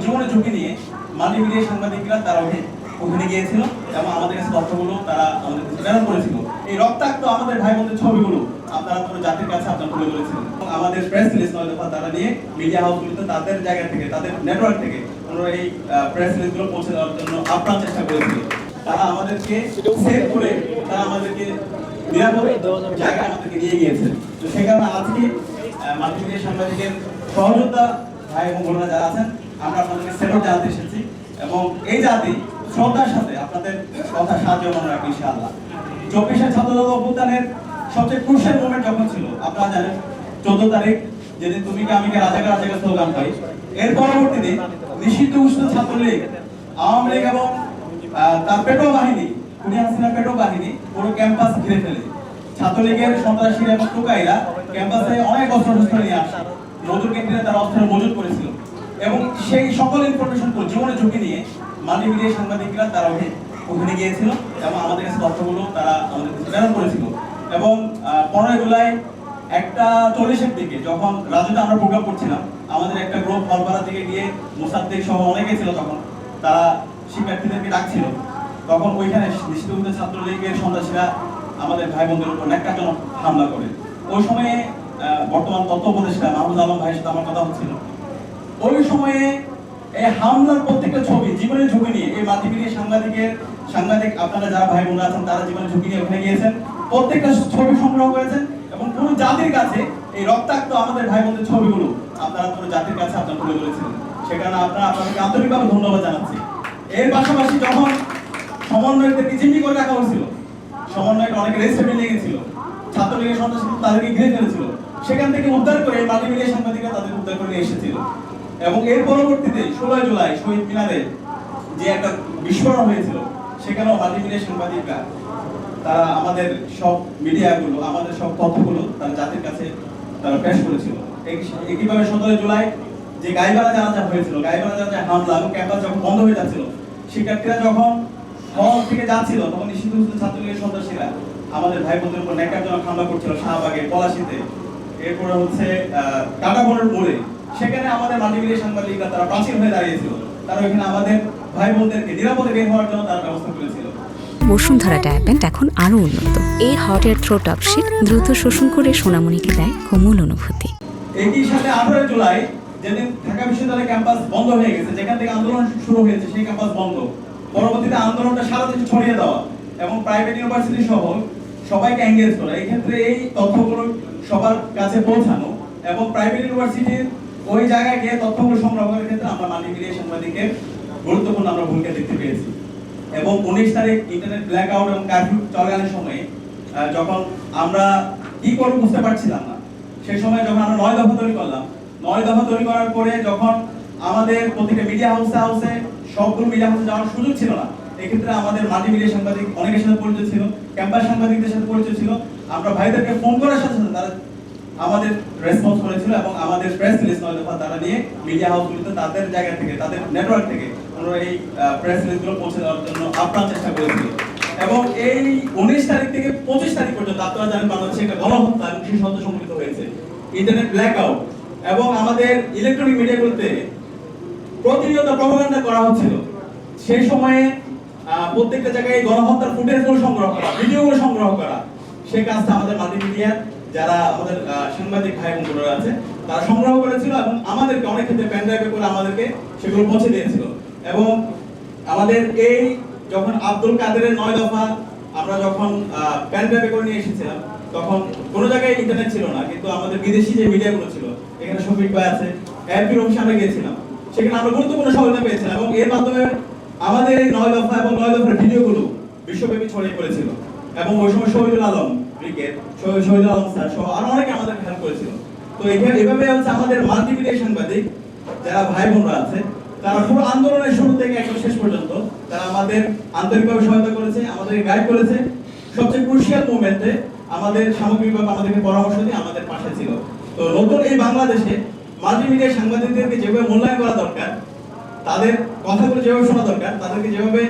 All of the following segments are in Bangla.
জীবনের ঝুঁকি নিয়ে মাল্টিমিডিয়া সাংবাদিকরা তারা ওখানে গিয়েছিল এবং আমাদের কাছে তথ্যগুলো তারা আমাদের কাছে প্রেরণ করেছিল। এই রক্তাক্ত আমাদের ভাই বোনদের ছবিগুলো আপনারা পুরো জাতির কাছে আপনারা তুলে ধরেছিলেন। আমাদের প্রেস রিলিজ 9 দফা তারা নিয়ে মিডিয়া হাউসগুলোতে তাদের জায়গা থেকে তাদের নেটওয়ার্ক থেকে ওনারা এই প্রেস রিলিজগুলো পৌঁছে দেওয়ার জন্য আপ্রাণ চেষ্টা করেছিল। তারা আমাদেরকে সেভ করে তারা আমাদেরকে নিরাপদ জায়গায় আমাদেরকে নিয়ে গিয়েছে। তো সেই কারণে আজকে মাল্টিমিডিয়া সাংবাদিকের সহযোগিতা ভাই এবং বোনেরা যারা আছেন আমরা আপনাদেরকে সেলুট জানাতে এসেছি এবং এই জাতি শ্রদ্ধার সাথে আপনাদের কথা সাহায্য মনে রাখি ইনশাআল্লাহ। 24 ছাত্রদল অভ্যুত্থানের সবচেয়ে ক্রুশিয়াল মোমেন্ট যখন ছিল আপনারা জানেন 14 তারিখ যেদিন তুমি কি আমি কে রাজাকার রাজাকার স্লোগান পাই, এর পরবর্তীতে নিষিদ্ধ ঘোষিত ছাত্রলীগ, আওয়ামী লীগ এবং তার পেটো বাহিনী খুনি হাসিনার পেটো বাহিনী পুরো ক্যাম্পাস ঘিরে ফেলে। ছাত্রলীগের সন্ত্রাসীরা এবং টোকাইরা ক্যাম্পাসে অনেক অস্ত্র নিয়ে আসে, নতুন কেন্দ্রে তারা অস্ত্র মজুত করেছিল এবং সেই সকল ইনফরমেশন জীবনের ঝুঁকি নিয়ে মাল্টিমিডিয়া সাংবাদিকরা তারা ওখানে গিয়েছিল এবং আমাদের কাছে তথ্যগুলো তারা আমাদের কাছে প্রেরণ করেছিল। এবং 15 জুলাই 1:40-এর দিকে যখন রাজুতে আমরা প্রোগ্রাম করছিলাম আমাদের একটা গ্রুপ হলপাড়ার দিকে গিয়ে মুসাদ্দিক সহ অনেকে ছিল, তখন তারা শিক্ষার্থীদেরকে ডাকছিল, তখন ওইখানে নিষিদ্ধ ছাত্রলীগের সন্ত্রাসীরা আমাদের ভাই বোনদের উপর ন্যাক্কারজনক হামলা করে। ওই সময়ে বর্তমান তথ্য উপদেষ্টা মাহমুদ আলম ভাইয়ের সাথে আমার কথা হচ্ছিল। ওই সময়ে এই হামলার প্রত্যেকটা ছবি জীবনের ঝুঁকি নিয়ে এই মাল্টিমিডিয়া সাংবাদিক আপনারা যারা ভাই বোনরা আছেন তারা জীবনের ঝুঁকি নিয়ে ওখানে গিয়েছেন, প্রত্যেকটা ছবি সংগ্রহ করেছেন এবং পুরো জাতির কাছে এই রক্তাক্ত আমাদের ভাই বোনদের ছবিগুলো আপনারা পুরো জাতির কাছে আপনারা তুলে ধরেছিলেন। সেখানে আপনাদেরকে আন্তরিকভাবে ধন্যবাদ জানাচ্ছি। এর পাশাপাশি যখন সমন্বয়কদেরকে জিম্মি করে রাখা হয়েছিল, সমন্বয়করা অনেক রেস্টে নিয়ে গেছিল, ছাত্রলীগের সন্ত্রাসী তাদেরকে ঘিরে ফেলেছিল, সেখান থেকে উদ্ধার করে মাল্টিমিডিয়া সাংবাদিকরা তাদের উদ্ধার করে নিয়ে এসেছিল। এবং এর পরবর্তীতে 16 জুলাই শহীদ মিনারে যে একটা বিস্ফোরণ হয়েছিল সেখানেও মাল্টিমিডিয়া সাংবাদিকরা তারা আমাদের সব মিডিয়াগুলো আমাদের সব তথ্যগুলো তারা জাতির কাছে তারা পেশ করেছিল। একইভাবে 17 জুলাই যে গাইবান্ধা জানাজা হয়েছিল, গাইবান্ধা জানাজা হামলা এবং ক্যাম্পাস যখন বন্ধ হয়ে যাচ্ছিল, শিক্ষার্থীরা যখন হল থেকে যাচ্ছিল তখন নিষিদ্ধ ছাত্রলীগের সন্ত্রাসীরা আমাদের ভাই বোনদের উপর ন্যাক্কারজনক হামলা করছিল শাহবাগে, পলাশীতে, এরপরে হচ্ছে কাটাবনের মোড়ে। সেখানে আমাদের মাল্টিমিডিয়া সাংবাদিকরা তারা প্রাচীর হয়ে দাঁড়িয়েছিল, তারা ওখানে আমাদের ভাই বোনদেরকে নিরাপদে বের হওয়ার জন্য তারা ব্যবস্থা করেছিল। বসুন্ধরা ট্যাপেন্ট এখন আরো উন্নত। এই হট এয়ার থ্রো টপশিট দ্রুত শোষণ করে সোনামণিকে দেয় কোমল অনুভূতি। একই সাথে 18 জুলাই যেদিন ঢাকা বিশ্ববিদ্যালয় ক্যাম্পাস বন্ধ হয়ে গেছে, যেখান থেকে আন্দোলন শুরু হয়েছে সেই ক্যাম্পাস বন্ধ, পরবর্তীতে আন্দোলনটা সারা দেশে ছড়িয়ে দেওয়া এবং প্রাইভেট ইউনিভার্সিটি সহ সবাইকে এনগেজ করা, এই ক্ষেত্রে এই তথ্যগুলো সবার কাছে পৌঁছানো এবং প্রাইভেট ইউনিভার্সিটির ওই জায়গায় গিয়ে তথ্যগুলো সংগ্রহ করার ক্ষেত্রে আমরা মাল্টিমিডিয়া সাংবাদিকের গুরুত্বপূর্ণ আমরা ভূমিকা দেখতে পেয়েছি। এবং 19 তারিখ ইন্টারনেট ব্ল্যাক আউট এবং কারফিউ চলাকালীন সময়ে যখন আমরা কি করব বুঝতে পারছিলাম না, সেই সময় যখন আমরা 9 দফা তৈরি করলাম, 9 দফা তৈরি করার পরে যখন আমাদের প্রতিটা মিডিয়া হাউসে সবগুলো মিডিয়া হাউসে যাওয়ার সুযোগ ছিল না, এক্ষেত্রে আমাদের মাল্টিমিডিয়া সাংবাদিক অনেকের সাথে পরিচয় ছিল, ক্যাম্পাস সাংবাদিকদের সাথে পরিচয় ছিল। আমরা ভাইদেরকে ফোন করার সাথে সাথে তারা আমাদের রেসপন্স করেছিল এবং আমাদের প্রেস রিলিজ 9 দফা তারা নিয়ে মিডিয়া হাউসগুলোতে তাদের জায়গা থেকে তাদের নেটওয়ার্ক থেকে ওনারা এই প্রেস রিলিজগুলো পৌঁছে দেওয়ার জন্য আপ্রাণ চেষ্টা করেছিল। এবং এই 19 তারিখ থেকে 25 তারিখ পর্যন্ত আপনারা জানেন বাংলাদেশে একটা গণহত্যা এবং কৃষি হত্যা সংঘটিত হয়েছে, ইন্টারনেট ব্ল্যাক আউট এবং আমাদের ইলেকট্রনিক মিডিয়াগুলোতে প্রতিনিয়ত প্রপাগান্ডা করা হচ্ছিল। সেই সময়ে প্রত্যেকটা জায়গায় গণহত্যার ফুটেজগুলো সংগ্রহ করা, ভিডিওগুলো সংগ্রহ করা, সেই কাজটা আমাদের মাল্টিমিডিয়া যারা আমাদের সাংবাদিক ভাই বোনরা আছে তারা সংগ্রহ করেছিল এবং আমাদেরকে অনেক ক্ষেত্রে পেন ড্রাইভে করে আমাদেরকে সেগুলো পৌঁছে দিয়েছিল। এবং আমাদের এই যখন আব্দুল কাদেরের 9 দফা আমরা যখন পেন ড্রাইভে করে নিয়ে এসেছিলাম তখন কোনো জায়গায় ইন্টারনেট ছিল না, কিন্তু আমাদের বিদেশি যে মিডিয়াগুলো ছিল, এখানে শফিক ভাই আছে, এলপির অফিসে আমরা গিয়েছিলাম, সেখানে আমরা গুরুত্বপূর্ণ সহায়তা পেয়েছিলাম এবং এর মাধ্যমে আমাদের এই 9 দফা এবং 9 দফার ভিডিওগুলো বিশ্বব্যাপী ছড়িয়ে পড়েছিল। এবং ওই সময় শহীদুল আলম ব্রিগেড, শহীদুল আলম স্যার সহ আরো অনেকে আমাদের হেল্প করেছিল। তো এভাবে হচ্ছে আমাদের মাল্টিমিডিয়া সাংবাদিক যারা ভাই বোনরা আছে তারা পুরো আন্দোলনের শুরু থেকে একদম শেষ পর্যন্ত তারা আমাদের আন্তরিকভাবে সহায়তা করেছে, আমাদেরকে গাইড করেছে, সবচেয়ে ক্রুশিয়াল মোমেন্টে আমাদের সামগ্রিকভাবে আমাদেরকে পরামর্শ দিয়ে আমাদের পাশে ছিল। তো নতুন এই বাংলাদেশে মাল্টিমিডিয়া সাংবাদিকদেরকে যেভাবে মূল্যায়ন করা দরকার, তাদের কথাগুলো যেভাবে শোনা দরকার, তাদেরকে যেভাবে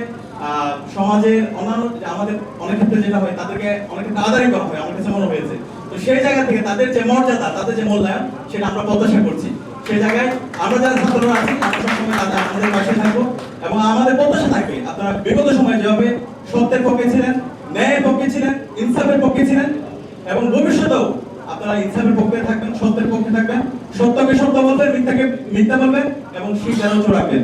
সমাজের অন্যান্য আমাদের অনেক ক্ষেত্রে যেটা হয় তাদেরকে অনেক ক্ষেত্রে আদারি করা হয় আমার কাছে মনে হয়েছে। তো সেই জায়গা থেকে তাদের যে মর্যাদা, তাদের যে মূল্যায়ন সেটা আমরা প্রত্যাশা করছি। সেই জায়গায় আমরা যারা ছাত্ররা আছি আমরা সবসময় যেভাবে সত্যের পক্ষে ছিলেন, ন্যায়ের পক্ষে ছিলেন, ইনসাফের পক্ষে ছিলেন এবং ভবিষ্যতেও আপনারা ইনসাফের পক্ষে থাকবেন, সত্যের পক্ষে থাকবেন, সত্যকে সত্য বলবেন, মিথ্যাকে মিথ্যা বলবেন এবং শিক্ষার রাখবেন।